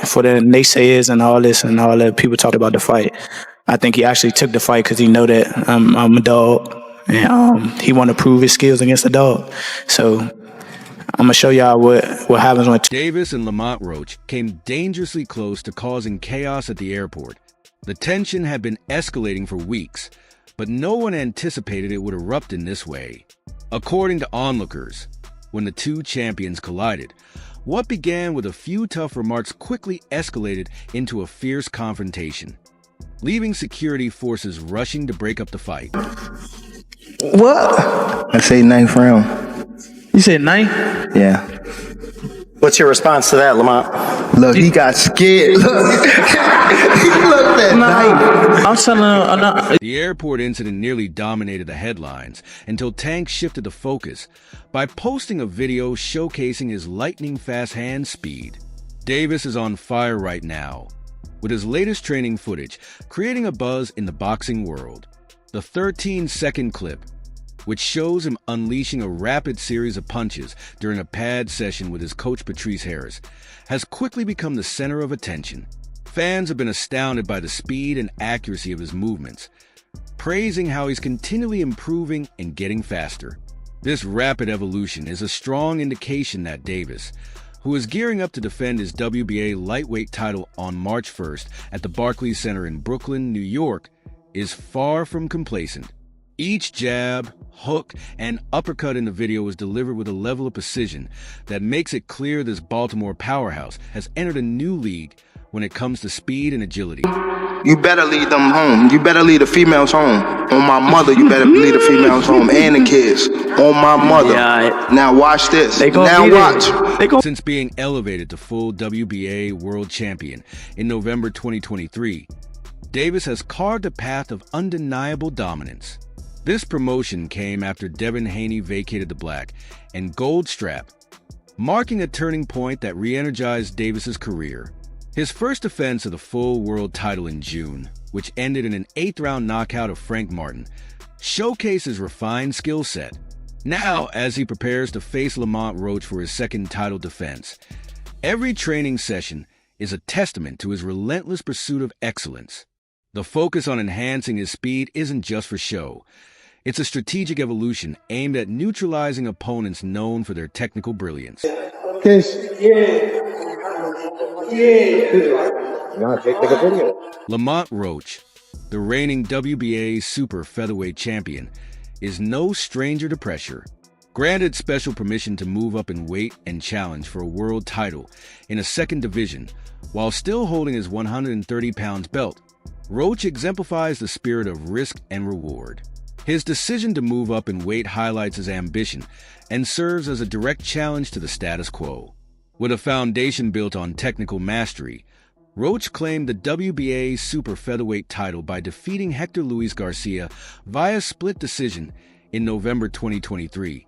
for the naysayers and all this and all the people talking about the fight. I think he actually took the fight because he know that I'm a dog, and he want to prove his skills against the dog. So I'm gonna show y'all what happens when Davis and Lamont Roach came dangerously close to causing chaos at the airport. The tension had been escalating for weeks, but no one anticipated it would erupt in this way. According to onlookers, when the two champions collided, what began with a few tough remarks quickly escalated into a fierce confrontation, leaving security forces rushing to break up the fight. What? I say ninth round. You said ninth? Yeah. What's your response to that, Lamont? Look, he got scared. Look. He looked at ninth. I'm telling you, The airport incident nearly dominated the headlines until Tank shifted the focus by posting a video showcasing his lightning-fast hand speed. Davis is on fire right now, with his latest training footage creating a buzz in the boxing world. The 13-second clip, which shows him unleashing a rapid series of punches during a pad session with his coach Patrice Harris, has quickly become the center of attention. Fans have been astounded by the speed and accuracy of his movements, praising how he's continually improving and getting faster. This rapid evolution is a strong indication that Davis, who is gearing up to defend his WBA lightweight title on March 1st at the Barclays Center in Brooklyn, New York, is far from complacent. Each jab, hook, and uppercut in the video was delivered with a level of precision that makes it clear this Baltimore powerhouse has entered a new league when it comes to speed and agility. You better lead them home. You better lead the females home. On my mother, you better lead the females home and the kids. On my mother. Yeah, now watch this. Now watch. Since being elevated to full WBA world champion in November 2023, Davis has carved a path of undeniable dominance. This promotion came after Devin Haney vacated the black and gold strap, marking a turning point that re-energized Davis's career. His first defense of the full world title in June, which ended in an 8th-round knockout of Frank Martin, showcased his refined skill set. Now, as he prepares to face Lamont Roach for his second title defense, every training session is a testament to his relentless pursuit of excellence. The focus on enhancing his speed isn't just for show. It's a strategic evolution aimed at neutralizing opponents known for their technical brilliance. Lamont Roach, the reigning WBA super featherweight champion, is no stranger to pressure. Granted special permission to move up in weight and challenge for a world title in a second division while still holding his 130-pound belt, Roach exemplifies the spirit of risk and reward. His decision to move up in weight highlights his ambition and serves as a direct challenge to the status quo. With a foundation built on technical mastery, Roach claimed the WBA super featherweight title by defeating Hector Luis Garcia via split decision in November 2023,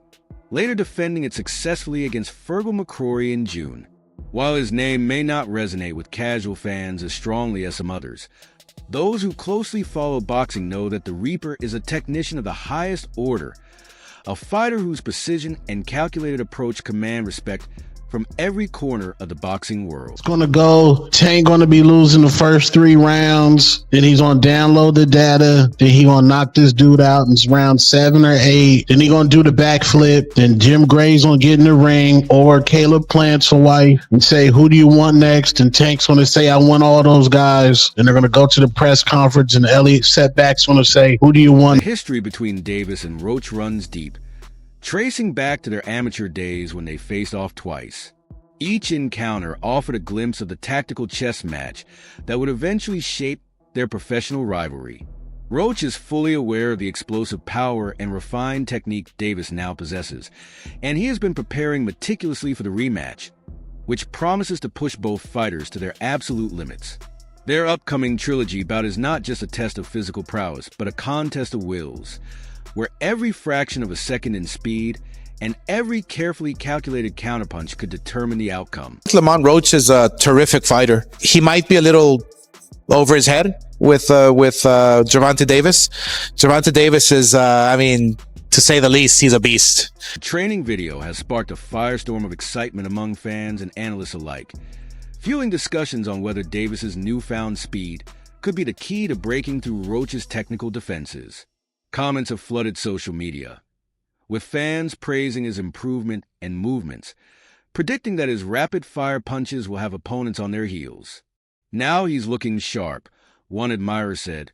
later defending it successfully against Fergal McCrory in June. While his name may not resonate with casual fans as strongly as some others, those who closely follow boxing know that the Reaper is a technician of the highest order, a fighter whose precision and calculated approach command respect from every corner of the boxing world. It's gonna go, Tank gonna be losing the first 3 rounds, then he's gonna download the data, then he gonna knock this dude out in round 7 or 8, then he gonna do the backflip, then Jim Gray's gonna get in the ring, or Caleb Plant's wife and say, who do you want next? And Tank's gonna say, I want all those guys. And they're gonna go to the press conference and Elliot Setback's gonna say, who do you want? The history between Davis and Roach runs deep, tracing back to their amateur days when they faced off twice. Each encounter offered a glimpse of the tactical chess match that would eventually shape their professional rivalry. Roach is fully aware of the explosive power and refined technique Davis now possesses, and he has been preparing meticulously for the rematch, which promises to push both fighters to their absolute limits. Their upcoming trilogy bout is not just a test of physical prowess, but a contest of wills, where every fraction of a second in speed and every carefully calculated counterpunch could determine the outcome. Lamont Roach is a terrific fighter. He might be a little over his head with Gervonta Davis. Gervonta Davis is, to say the least, he's a beast. The training video has sparked a firestorm of excitement among fans and analysts alike, fueling discussions on whether Davis's newfound speed could be the key to breaking through Roach's technical defenses. Comments have flooded social media, with fans praising his improvement and movements, predicting that his rapid-fire punches will have opponents on their heels. "Now he's looking sharp," one admirer said,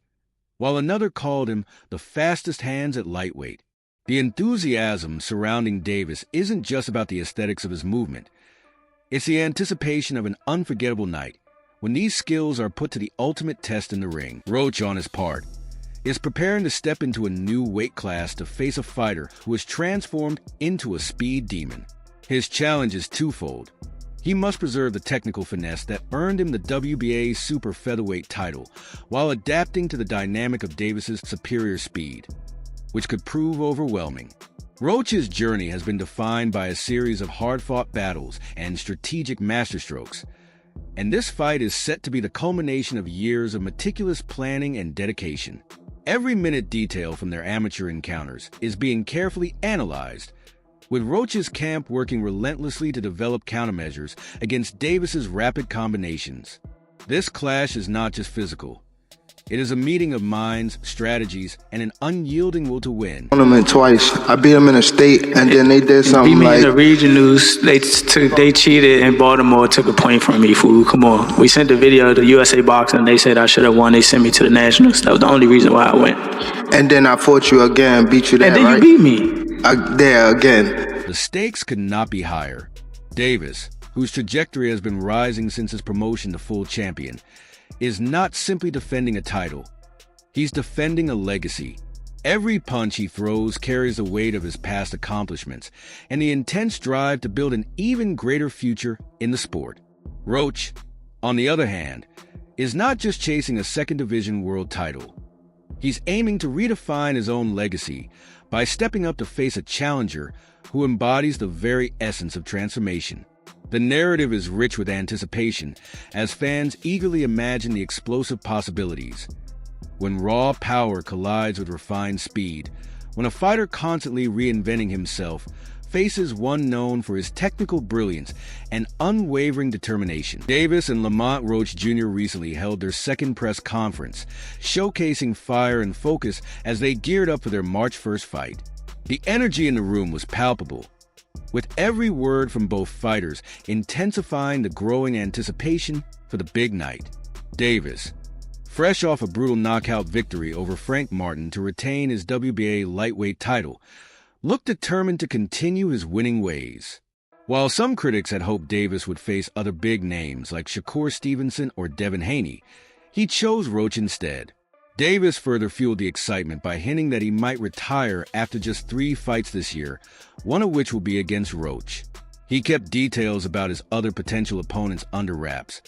while another called him the fastest hands at lightweight. The enthusiasm surrounding Davis isn't just about the aesthetics of his movement. It's the anticipation of an unforgettable night when these skills are put to the ultimate test in the ring. Roach, on his part, is preparing to step into a new weight class to face a fighter who is transformed into a speed demon. His challenge is twofold. He must preserve the technical finesse that earned him the WBA super featherweight title while adapting to the dynamic of Davis's superior speed, which could prove overwhelming. Roach's journey has been defined by a series of hard-fought battles and strategic masterstrokes, and this fight is set to be the culmination of years of meticulous planning and dedication. Every minute detail from their amateur encounters is being carefully analyzed, with Roach's camp working relentlessly to develop countermeasures against Davis's rapid combinations. This clash is not just physical. It is a meeting of minds, strategies, and an unyielding will to win. I beat him twice. I beat him in a state, and then they did something Beat me like... in the regionals. They cheated in Baltimore, took a point from me, fool. Come on. We sent the video to USA Boxing. They said I should have won. They sent me to the Nationals. That was the only reason why I went. And then I fought you again, beat you there, And then right? you beat me. There again. The stakes could not be higher. Davis, whose trajectory has been rising since his promotion to full champion, is not simply defending a title. He's defending a legacy. Every punch he throws carries the weight of his past accomplishments and the intense drive to build an even greater future in the sport. Roach, on the other hand, is not just chasing a second division world title. He's aiming to redefine his own legacy by stepping up to face a challenger who embodies the very essence of transformation. The narrative is rich with anticipation as fans eagerly imagine the explosive possibilities. When raw power collides with refined speed, when a fighter constantly reinventing himself faces one known for his technical brilliance and unwavering determination. Davis and Lamont Roach Jr. recently held their second press conference, showcasing fire and focus as they geared up for their March 1st fight. The energy in the room was palpable, with every word from both fighters intensifying the growing anticipation for the big night. Davis, fresh off a brutal knockout victory over Frank Martin to retain his WBA lightweight title, looked determined to continue his winning ways. While some critics had hoped Davis would face other big names like Shakur Stevenson or Devin Haney, he chose Roach instead. Davis further fueled the excitement by hinting that he might retire after just 3 fights this year, one of which will be against Roach. He kept details about his other potential opponents under wraps,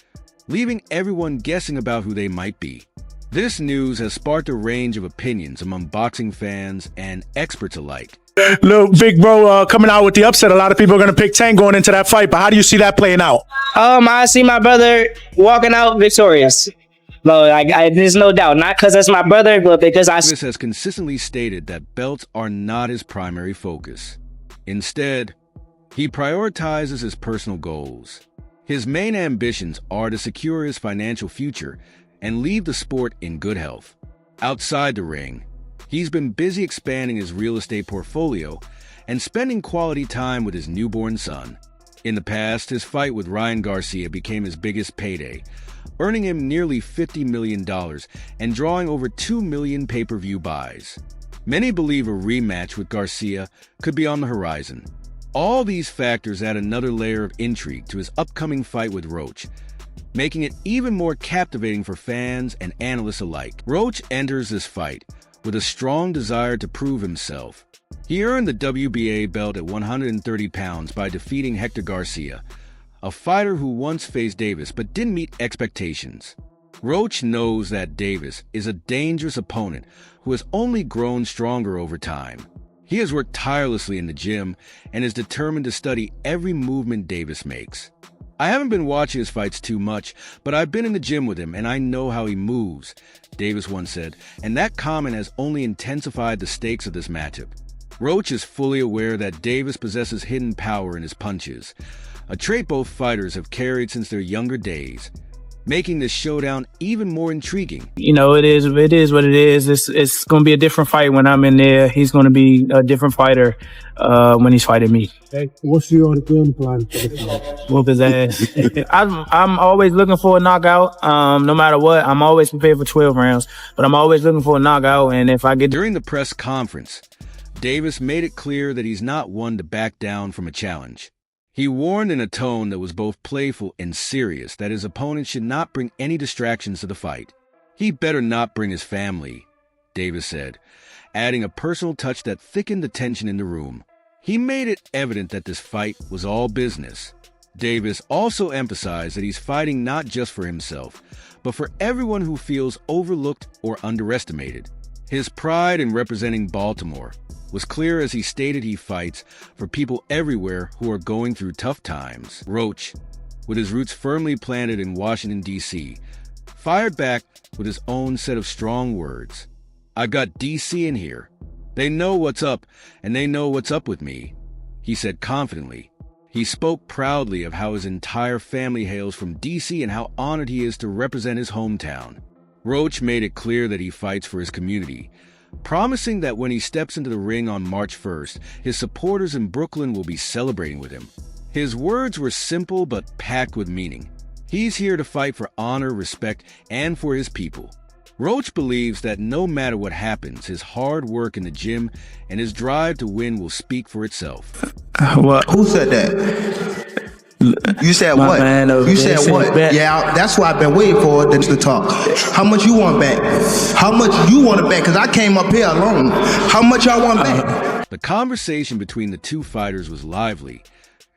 leaving everyone guessing about who they might be. This news has sparked a range of opinions among boxing fans and experts alike. Little big bro coming out with the upset. A lot of people are going to pick Tank going into that fight, but how do you see that playing out? I see my brother walking out victorious. No, there's no doubt. Not because that's my brother, but because Davis has consistently stated that belts are not his primary focus. Instead, he prioritizes his personal goals. His main ambitions are to secure his financial future and leave the sport in good health. Outside the ring, he's been busy expanding his real estate portfolio and spending quality time with his newborn son. In the past, his fight with Ryan Garcia became his biggest payday, earning him nearly $50 million and drawing over 2 million pay-per-view buys. Many believe a rematch with Garcia could be on the horizon. All these factors add another layer of intrigue to his upcoming fight with Roach, making it even more captivating for fans and analysts alike. Roach enters this fight with a strong desire to prove himself. He earned the WBA belt at 130 pounds by defeating Hector Garcia, a fighter who once faced Davis but didn't meet expectations. Roach knows that Davis is a dangerous opponent who has only grown stronger over time. He has worked tirelessly in the gym and is determined to study every movement Davis makes. "I haven't been watching his fights too much, but I've been in the gym with him and I know how he moves," Davis once said, and that comment has only intensified the stakes of this matchup. Roach is fully aware that Davis possesses hidden power in his punches, a trait both fighters have carried since their younger days, making this showdown even more intriguing. You know, it is what it is. It's going to be a different fight when I'm in there. He's going to be a different fighter when he's fighting me. Okay. What's your game plan for the fight? Whoop his ass. I'm always looking for a knockout. No matter what, I'm always prepared for 12 rounds, but I'm always looking for a knockout. And if I get... During the press conference, Davis made it clear that he's not one to back down from a challenge. He warned in a tone that was both playful and serious that his opponent should not bring any distractions to the fight. He better not bring his family, Davis said, adding a personal touch that thickened the tension in the room. He made it evident that this fight was all business. Davis also emphasized that he's fighting not just for himself, but for everyone who feels overlooked or underestimated. His pride in representing Baltimore was clear as he stated he fights for people everywhere who are going through tough times. Roach, with his roots firmly planted in Washington, D.C., fired back with his own set of strong words. "I've got D.C. in here. They know what's up, and they know what's up with me," he said confidently. He spoke proudly of how his entire family hails from D.C. and how honored he is to represent his hometown. Roach made it clear that he fights for his community, promising that when he steps into the ring on March 1st, his supporters in Brooklyn will be celebrating with him. His words were simple but packed with meaning. He's here to fight for honor, respect, and for his people. Roach believes that no matter what happens, his hard work in the gym and his drive to win will speak for itself. What? Who said that? You said what? Man, you said what? Yeah, that's why I've been waiting for this to talk. How much you want back? How much you want to bet? Because I came up here alone. How much y'all want back? The conversation between the two fighters was lively,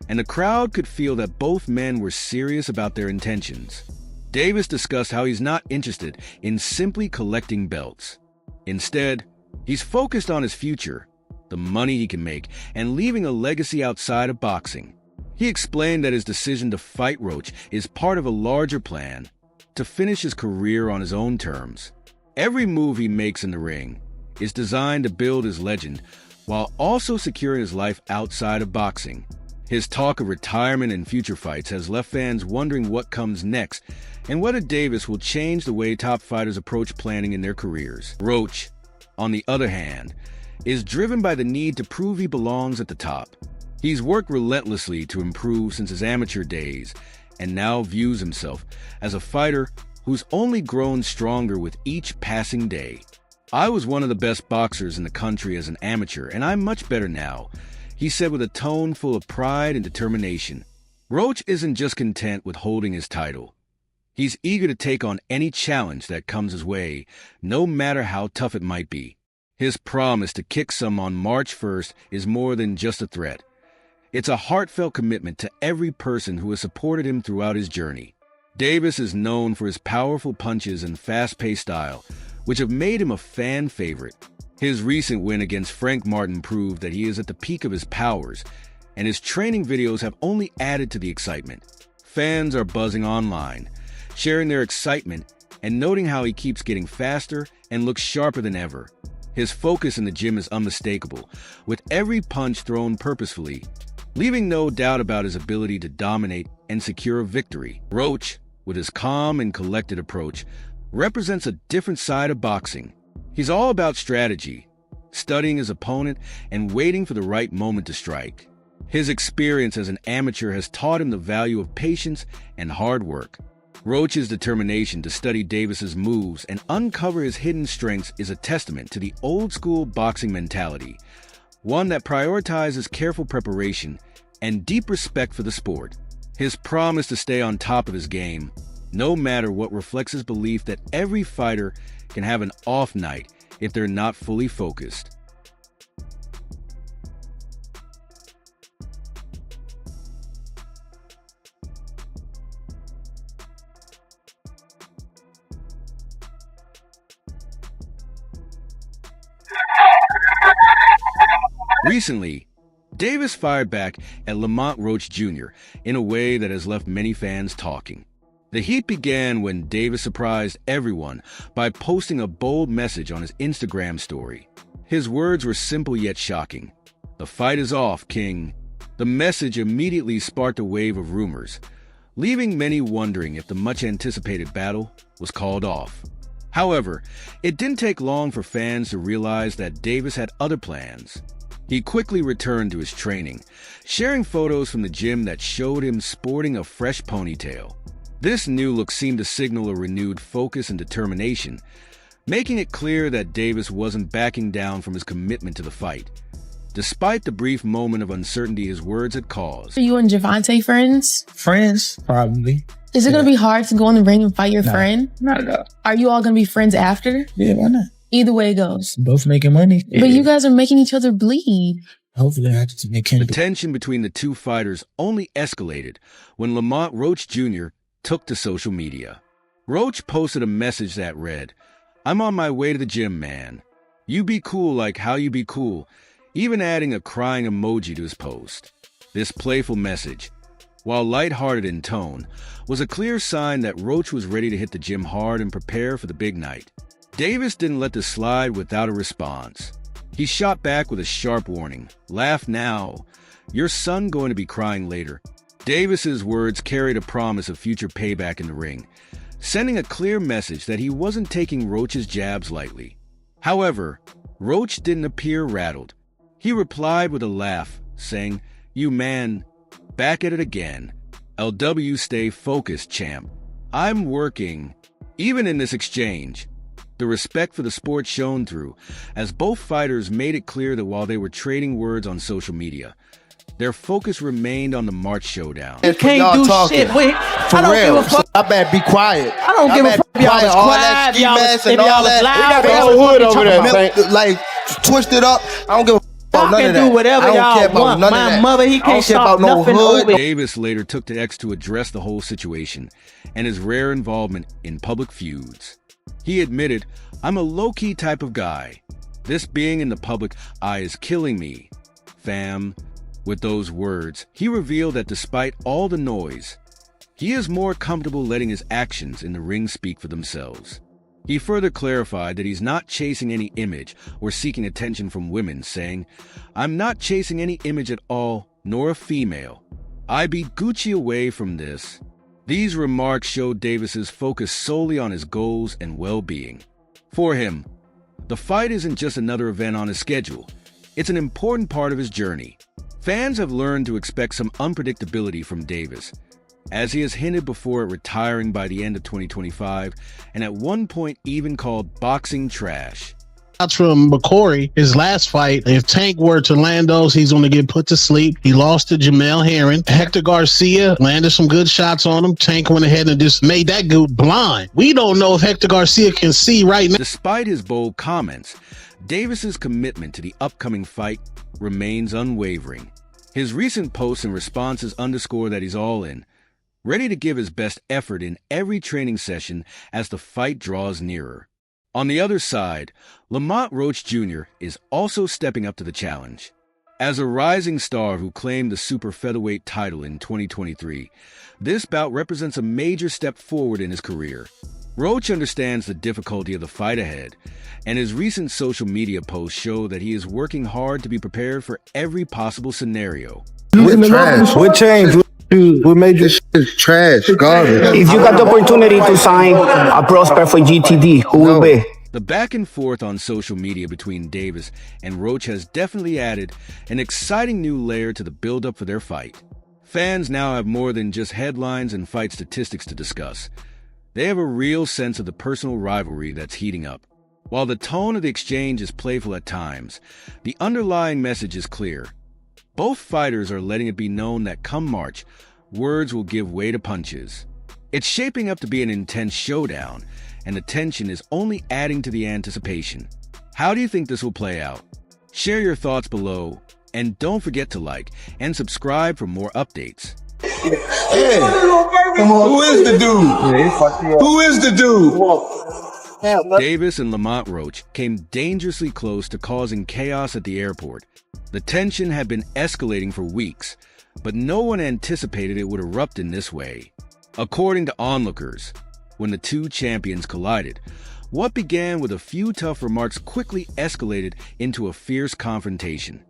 and the crowd could feel that both men were serious about their intentions. Davis discussed how he's not interested in simply collecting belts. Instead, he's focused on his future, the money he can make, and leaving a legacy outside of boxing. He explained that his decision to fight Roach is part of a larger plan to finish his career on his own terms. Every move he makes in the ring is designed to build his legend while also securing his life outside of boxing. His talk of retirement and future fights has left fans wondering what comes next and whether Davis will change the way top fighters approach planning in their careers. Roach, on the other hand, is driven by the need to prove he belongs at the top. He's worked relentlessly to improve since his amateur days and now views himself as a fighter who's only grown stronger with each passing day. "I was one of the best boxers in the country as an amateur, and I'm much better now," he said with a tone full of pride and determination. Roach isn't just content with holding his title. He's eager to take on any challenge that comes his way, no matter how tough it might be. His promise to kick some on March 1st is more than just a threat. It's a heartfelt commitment to every person who has supported him throughout his journey. Davis is known for his powerful punches and fast-paced style, which have made him a fan favorite. His recent win against Frank Martin proved that he is at the peak of his powers, and his training videos have only added to the excitement. Fans are buzzing online, sharing their excitement and noting how he keeps getting faster and looks sharper than ever. His focus in the gym is unmistakable, with every punch thrown purposefully, leaving no doubt about his ability to dominate and secure a victory. Roach, with his calm and collected approach, represents a different side of boxing. He's all about strategy, studying his opponent and waiting for the right moment to strike. His experience as an amateur has taught him the value of patience and hard work. Roach's determination to study Davis's moves and uncover his hidden strengths is a testament to the old-school boxing mentality, one that prioritizes careful preparation and deep respect for the sport. His promise to stay on top of his game, no matter what, reflects his belief that every fighter can have an off night if they're not fully focused. Recently, Davis fired back at Lamont Roach Jr. in a way that has left many fans talking. The heat began when Davis surprised everyone by posting a bold message on his Instagram story. His words were simple yet shocking. "The fight is off, King. The message immediately sparked a wave of rumors, leaving many wondering if the much-anticipated battle was called off. However, it didn't take long for fans to realize that Davis had other plans. He quickly returned to his training, sharing photos from the gym that showed him sporting a fresh ponytail. This new look seemed to signal a renewed focus and determination, making it clear that Davis wasn't backing down from his commitment to the fight. Despite the brief moment of uncertainty his words had caused. Are you and Gervonta friends? Friends, probably. Is it going to be hard to go in the ring and fight your friend? Not at all. Are you all going to be friends after? Yeah, why not? Either way it goes. Both making money. Yeah. But you guys are making each other bleed. Hopefully I just make him. The tension between the two fighters only escalated when Lamont Roach Jr. took to social media. Roach posted a message that read, "I'm on my way to the gym, man. You be cool like how you be cool," even adding a crying emoji to his post. This playful message, while lighthearted in tone, was a clear sign that Roach was ready to hit the gym hard and prepare for the big night. Davis didn't let this slide without a response. He shot back with a sharp warning, "Laugh now. Your son going to be crying later." Davis's words carried a promise of future payback in the ring, sending a clear message that he wasn't taking Roach's jabs lightly. However, Roach didn't appear rattled. He replied with a laugh, saying, "You man, back at it again. LW stay focused, champ. I'm working." Even in this exchange, the respect for the sport shone through, as both fighters made it clear that while they were trading words on social media, their focus remained on the March showdown. You can't do shit. Wait, for real. So I better be quiet. I don't give a fuck if y'all was all quiet, that ski y'all was- mask and if y'all all was that. loud, We got the y'all whole was hood fucking over there, talking like twisted up. I don't give a fuck about Y'all none can of that. do whatever I don't y'all care about want. none of My that. mother, he I don't can't care stop about no nothing hood. over. Davis later took to X to address the whole situation and his rare involvement in public feuds. He admitted, "I'm a low-key type of guy. This being in the public eye is killing me, fam." With those words, he revealed that despite all the noise, he is more comfortable letting his actions in the ring speak for themselves. He further clarified that he's not chasing any image or seeking attention from women, saying, "I'm not chasing any image at all, nor a female. I be Gucci away from this." These remarks showed Davis's focus solely on his goals and well-being. For him, the fight isn't just another event on his schedule. It's an important part of his journey. Fans have learned to expect some unpredictability from Davis, as he has hinted before at retiring by the end of 2025, and at one point even called boxing trash. Shots from McCory, his last fight. If Tank were to land those, he's going to get put to sleep. He lost to Jamel Herring. Hector Garcia landed some good shots on him. Tank went ahead and just made that dude blind. We don't know if Hector Garcia can see right now. Despite his bold comments, Davis's commitment to the upcoming fight remains unwavering. His recent posts and responses underscore that he's all in, ready to give his best effort in every training session as the fight draws nearer. On the other side, Lamont Roach Jr. is also stepping up to the challenge. As a rising star who claimed the super featherweight title in 2023, this bout represents a major step forward in his career. Roach understands the difficulty of the fight ahead, and his recent social media posts show that he is working hard to be prepared for every possible scenario. What trash? What changed? What made this shit trash? Garbage. If you got the opportunity to sign a prospect for GTD, who will be? The back and forth on social media between Davis and Roach has definitely added an exciting new layer to the build-up for their fight. Fans now have more than just headlines and fight statistics to discuss. They have a real sense of the personal rivalry that's heating up. While the tone of the exchange is playful at times, the underlying message is clear. Both fighters are letting it be known that come March, words will give way to punches. It's shaping up to be an intense showdown, and the tension is only adding to the anticipation. How do you think this will play out? Share your thoughts below, and don't forget to like and subscribe for more updates. Hey, who is the dude? Who is the dude? Davis and Lamont Roach came dangerously close to causing chaos at the airport. The tension had been escalating for weeks, but no one anticipated it would erupt in this way. According to onlookers, when the two champions collided, what began with a few tough remarks quickly escalated into a fierce confrontation.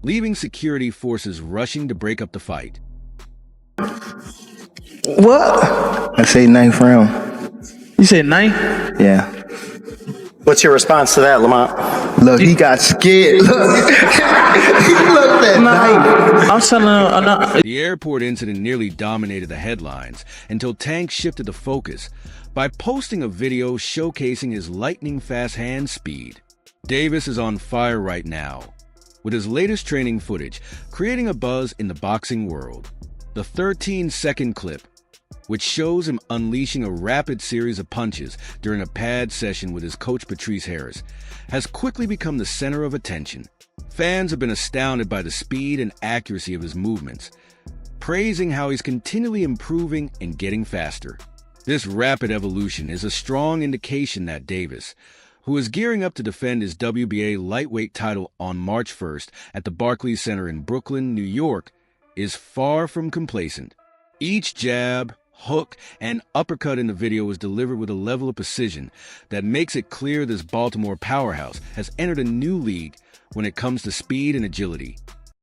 leaving security forces rushing to break up the fight. What? I say ninth round. You said ninth? Yeah. What's your response to that, Lamont? Look, he got scared. Look. He looked at ninth. I'm telling you, The airport incident nearly dominated the headlines until Tank shifted the focus by posting a video showcasing his lightning-fast hand speed. Davis is on fire right now, with his latest training footage creating a buzz in the boxing world. The 13-second clip, which shows him unleashing a rapid series of punches during a pad session with his coach Patrice Harris, has quickly become the center of attention. Fans have been astounded by the speed and accuracy of his movements, praising how he's continually improving and getting faster. This rapid evolution is a strong indication that Davis, who is gearing up to defend his WBA lightweight title on March 1st at the Barclays Center in Brooklyn, New York, is far from complacent. Each jab, hook, and uppercut in the video is delivered with a level of precision that makes it clear this Baltimore powerhouse has entered a new league when it comes to speed and agility.